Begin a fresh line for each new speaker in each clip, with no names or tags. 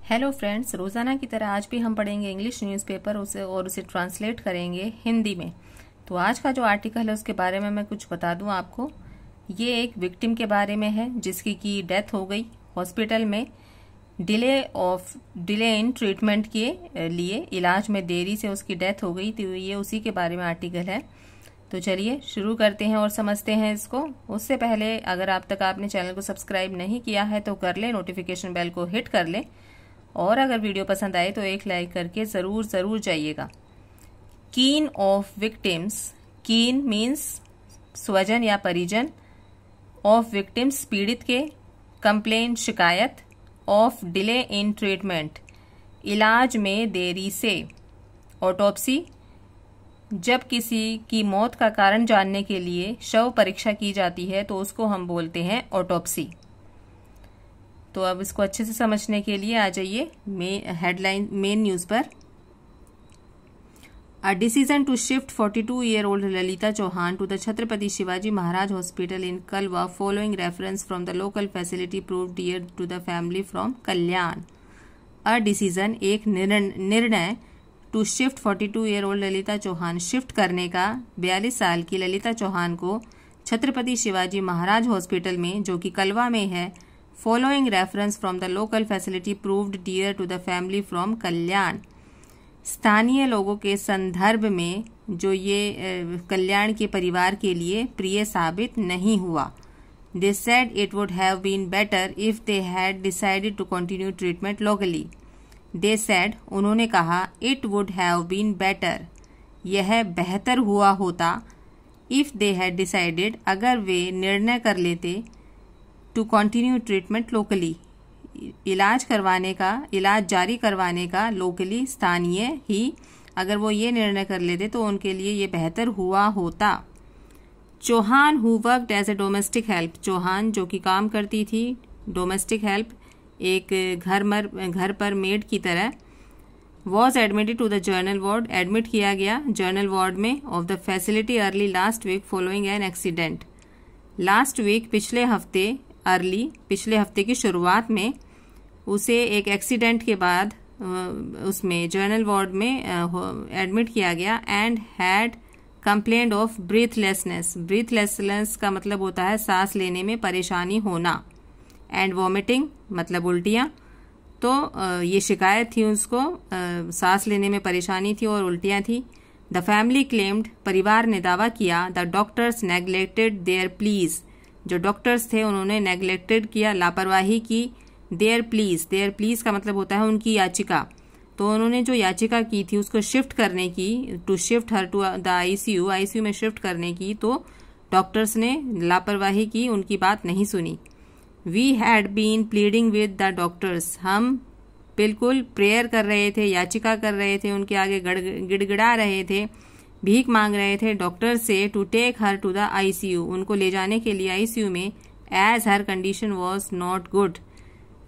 Hello friends, रोज़ाना की तरह आज भी हम पढ़ेंगे इंग्लिश न्यूज़पेपर उसे ट्रांसलेट करेंगे हिंदी में। तो आज का जो आर्टिकल है उसके बारे में मैं कुछ बता दूं आपको। ये एक विक्टिम के बारे में है जिसकी की डेथ हो गई हॉस्पिटल में डिले इन ट्रीटमेंट के लिए, इलाज में देरी से उसकी डेथ हो गई। तो ये उसी के बारे में आर्टिकल है। तो चलिए शुरू करते हैं और समझते हैं इसको। उससे पहले अगर आप तक आपने चैनल को सब्सक्राइब नहीं किया है तो कर ले, नोटिफिकेशन बेल को हिट कर ले और अगर वीडियो पसंद आए तो एक लाइक करके जरूर जाइएगा। कीन ऑफ विक्टिम्स, कीन मीन्स स्वजन या परिजन, ऑफ विक्टिम्स पीड़ित के, कंप्लेन शिकायत, ऑफ डिले इन ट्रीटमेंट इलाज में देरी से, ऑटोप्सी जब किसी की मौत का कारण जानने के लिए शव परीक्षा की जाती है तो उसको हम बोलते हैं ऑटोप्सी। तो अब इसको अच्छे से समझने के लिए आ जाइए हेडलाइन मेन न्यूज पर। A decision to shift 42-year-old Lalita Chauhan to the Chhatrapati Shivaji Maharaj hospital in Kalwa following reference from the local facility proved dear to the family from Kalyan. A decision एक निर्णय, to shift 42-year-old Lalita Chauhan shift करने का 42 साल की ललिता चौहान को छत्रपति शिवाजी महाराज हॉस्पिटल में जो कि कलवा में है, following reference from the local facility proved dear to the family from Kalyan, स्थानीय लोगों के संदर्भ में जो ये कल्याण के परिवार के लिए प्रिय साबित नहीं हुआ। They said it would have been better if they had decided to continue treatment locally. They said उन्होंने कहा, it would have been better यह बेहतर हुआ होता, इफ दे हैड डिसाइडेड अगर वे निर्णय कर लेते, टू कंटिन्यू ट्रीटमेंट लोकली इलाज जारी करवाने का लोकली स्थानीय ही, अगर वो ये निर्णय कर लेते तो उनके लिए ये बेहतर हुआ होता। Chauhan who worked as a domestic help, Chauhan जो कि काम करती थी डोमेस्टिक हेल्प, एक घर पर मेड की तरह, was admitted to the general ward, admit किया गया जनरल वार्ड में of the facility early last week following an accident. Last week पिछले हफ्ते की शुरुआत में उसे एक एक्सीडेंट के बाद उसमें जनरल वार्ड में एडमिट किया गया। And had complaint of breathlessness, breathlessness का मतलब होता है सांस लेने में परेशानी होना, एंड वॉमिटिंग मतलब उल्टियाँ। तो ये शिकायत थी उसको, सांस लेने में परेशानी थी और उल्टियाँ थी। द फैमिली क्लेम्ड, परिवार ने दावा किया, the doctors neglected their pleas, जो डॉक्टर्स थे उन्होंने नेग्लेक्टेड किया, लापरवाही की। देयर प्लीज का मतलब होता है उनकी याचिका। तो उन्होंने जो याचिका की थी उसको शिफ्ट करने की, to shift her to the ICU में शिफ्ट करने की, तो डॉक्टर्स ने लापरवाही की, उनकी बात नहीं सुनी। We had been pleading with the doctors, हम बिल्कुल प्रेयर कर रहे थे, याचिका कर रहे थे, उनके आगे गिड़गिड़ा रहे थे, भीख मांग रहे थे डॉक्टर से, to take her to the ICU, उनको ले जाने के लिए आईसीयू में, as her condition was not good,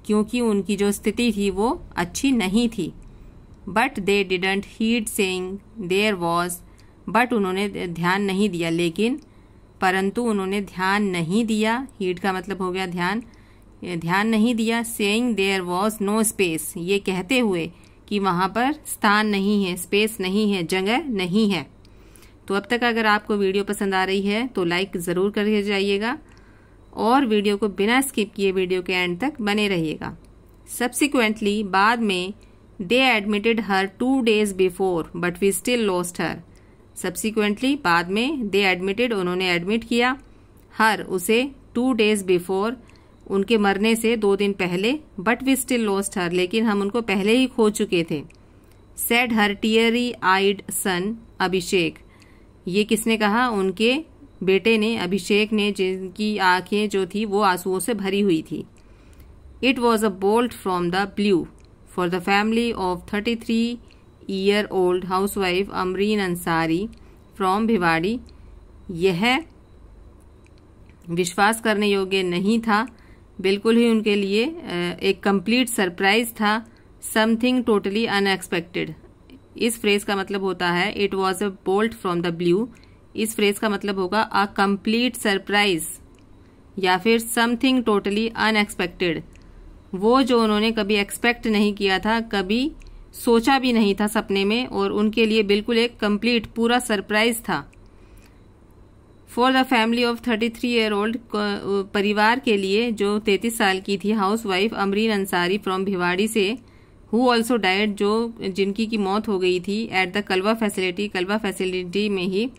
क्योंकि उनकी जो स्थिति थी वो अच्छी नहीं थी। But they didn't heed saying there was, but उन्होंने ध्यान नहीं दिया, लेकिन परंतु उन्होंने ध्यान नहीं दिया, हीड का मतलब हो गया ध्यान नहीं दिया। Saying there was no space, ये कहते हुए कि वहां पर स्थान नहीं है, स्पेस नहीं है, जगह नहीं है। तो अब तक अगर आपको वीडियो पसंद आ रही है तो लाइक जरूर करके जाइएगा और वीडियो को बिना स्किप किए वीडियो के एंड तक बने रहिएगा। सब्सिक्वेंटली बाद में, they admitted her 2 days before but we still lost her. Subsequently बाद में, दे एडमिटेड उन्होंने एडमिट किया, हर उसे 2 days बिफोर उनके मरने से 2 दिन पहले, but we still lost her लेकिन हम उनको पहले ही खो चुके थे। सेड हर टीयरी आइड सन अभिषेक, ये किसने कहा? उनके बेटे ने, अभिषेक ने, जिनकी आंखें जो थी वो आंसुओं से भरी हुई थी। It was a bolt from the blue for the family of 33-year-old housewife Amreen Ansari from Bhiwadi, यह विश्वास करने योग्य नहीं था, बिल्कुल ही उनके लिए एक कंप्लीट सरप्राइज था। समथिंग टोटली अनएक्सपेक्टेड, इस फ्रेज का मतलब होता है it was a bolt from the blue, इस फ्रेज का मतलब होगा अ कंप्लीट सरप्राइज या फिर समथिंग टोटली अनएक्सपेक्टेड, वो जो उन्होंने कभी एक्सपेक्ट नहीं किया था, कभी सोचा भी नहीं था सपने में, और उनके लिए बिल्कुल एक कंप्लीट पूरा सरप्राइज था। For the family of 33-year-old, परिवार के लिए जो 33 साल की थी हाउसवाइफ अमरीन अंसारी फ्रॉम भिवाड़ी से, हु ऑल्सो डाइड, जो जिनकी की मौत हो गई थी at the Kalwa facility, Kalwa facility में ही।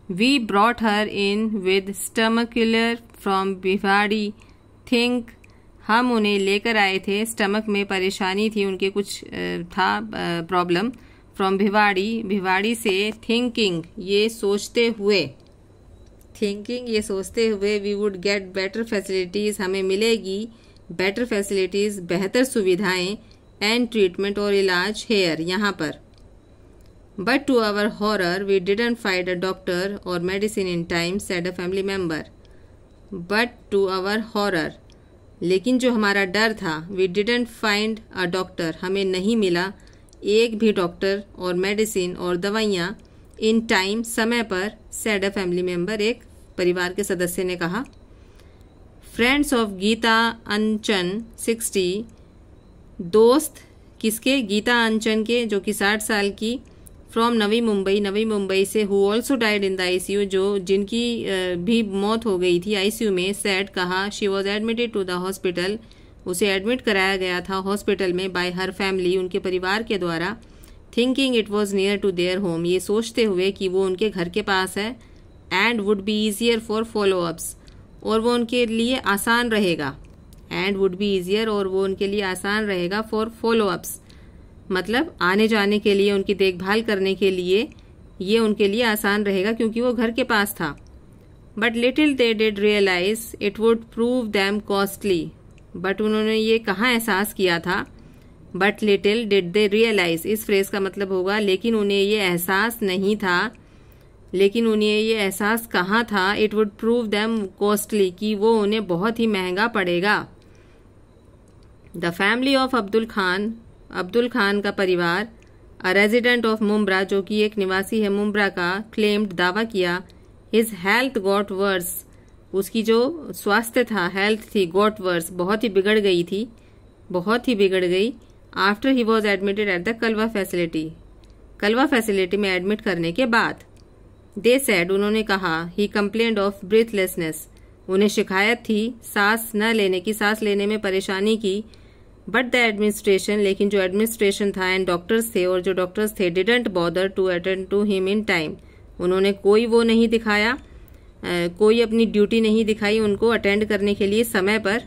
We brought her in with स्टमकुलर फ्रॉम भिवाड़ी थिंक, हम उन्हें लेकर आए थे, स्टमक में परेशानी थी, उनके कुछ था प्रॉब्लम, फ्रॉम भिवाड़ी, भिवाड़ी से, थिंकिंग ये सोचते हुए, थिंकिंग ये सोचते हुए, we would get better facilities, हमें मिलेगी बेटर फैसिलिटीज बेहतर सुविधाएं, एंड ट्रीटमेंट और इलाज हेयर यहाँ पर। But to our horror we didn't find a doctor or medicine in time, said a family member. But to our horror, लेकिन जो हमारा डर था, we didn't find a doctor, हमें नहीं मिला एक भी डॉक्टर और मेडिसिन और दवाइयाँ, इन टाइम समय पर, सेड अ फैमिली मेंबर एक परिवार के सदस्य ने कहा। फ्रेंड्स ऑफ गीता अंचन 60, दोस्त किसके, गीता अंचन के, जो कि 60 साल की, फ्रॉम नवी मुंबई, नवी मुंबई से, who also died in the ICU, जो जिनकी भी मौत हो गई थी आईसीयू में, सैड कहा, she was admitted to the hospital, उसे एडमिट कराया गया था हॉस्पिटल में, बाय हर फैमिली, उनके परिवार के द्वारा, thinking it was near to their home, ये सोचते हुए कि वो उनके घर के पास है, and would be easier for follow ups, और वो उनके लिए आसान रहेगा, एंड वुड बी ईजियर, और वो उनके लिए आसान रहेगा, फॉर फॉलो अप्स मतलब आने जाने के लिए, उनकी देखभाल करने के लिए ये उनके लिए आसान रहेगा क्योंकि वो घर के पास था। But little they did realise it would prove them costly, but उन्होंने ये कहाँ एहसास किया था, but little did they realise, इस फ्रेज का मतलब होगा लेकिन उन्हें ये एहसास नहीं था, लेकिन उन्हें ये एहसास कहाँ था, it would prove them costly, कि वो उन्हें बहुत ही महंगा पड़ेगा। The family of Abdul Khan, Abdul Khan का परिवार, अ रेजिडेंट ऑफ मुंब्रा, जो कि एक निवासी है मुंब्रा का, क्लेम्ड दावा किया, हिज हेल्थ गॉट वर्स, उसकी जो स्वास्थ्य था, हेल्थ थी, गॉट वर्स बहुत ही बिगड़ गई थी, बहुत ही बिगड़ गई, after he was admitted eight the Kalwa facility, Kalwa facility में एडमिट करने के बाद। दे सेड, उन्होंने कहा, ही कंप्लेंड ऑफ ब्रीथलेसनेस, उन्हें शिकायत थी सांस न लेने की, सांस लेने में परेशानी की। बट द एडमिनिस्ट्रेशन, लेकिन जो एडमिनिस्ट्रेशन था एंड डॉक्टर्स थे, और जो डॉक्टर्स थे, didn't bother to attend to him in time, उन्होंने कोई वो नहीं दिखाया, कोई अपनी ड्यूटी नहीं दिखाई उनको अटेंड करने के लिए समय पर।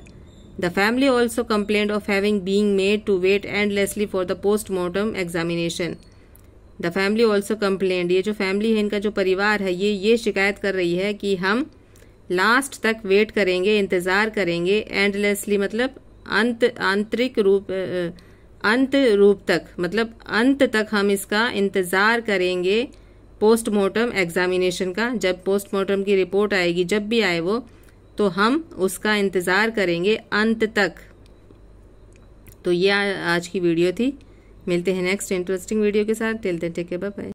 The family also complained of having being made to wait endlessly for the postmortem examination. The family also complained, ये जो फैमिली है, इनका जो परिवार है, ये शिकायत कर रही है कि हम लास्ट तक वेट करेंगे, इंतजार करेंगे, एंडलेसली मतलब अंत रूप तक, मतलब अंत तक हम इसका इंतजार करेंगे, पोस्टमार्टम एग्जामिनेशन का, जब पोस्टमार्टम की रिपोर्ट आएगी, जब भी आए वो, तो हम उसका इंतजार करेंगे अंत तक। तो ये आज की वीडियो थी, मिलते हैं नेक्स्ट इंटरेस्टिंग वीडियो के साथ, till then take care, bye bye.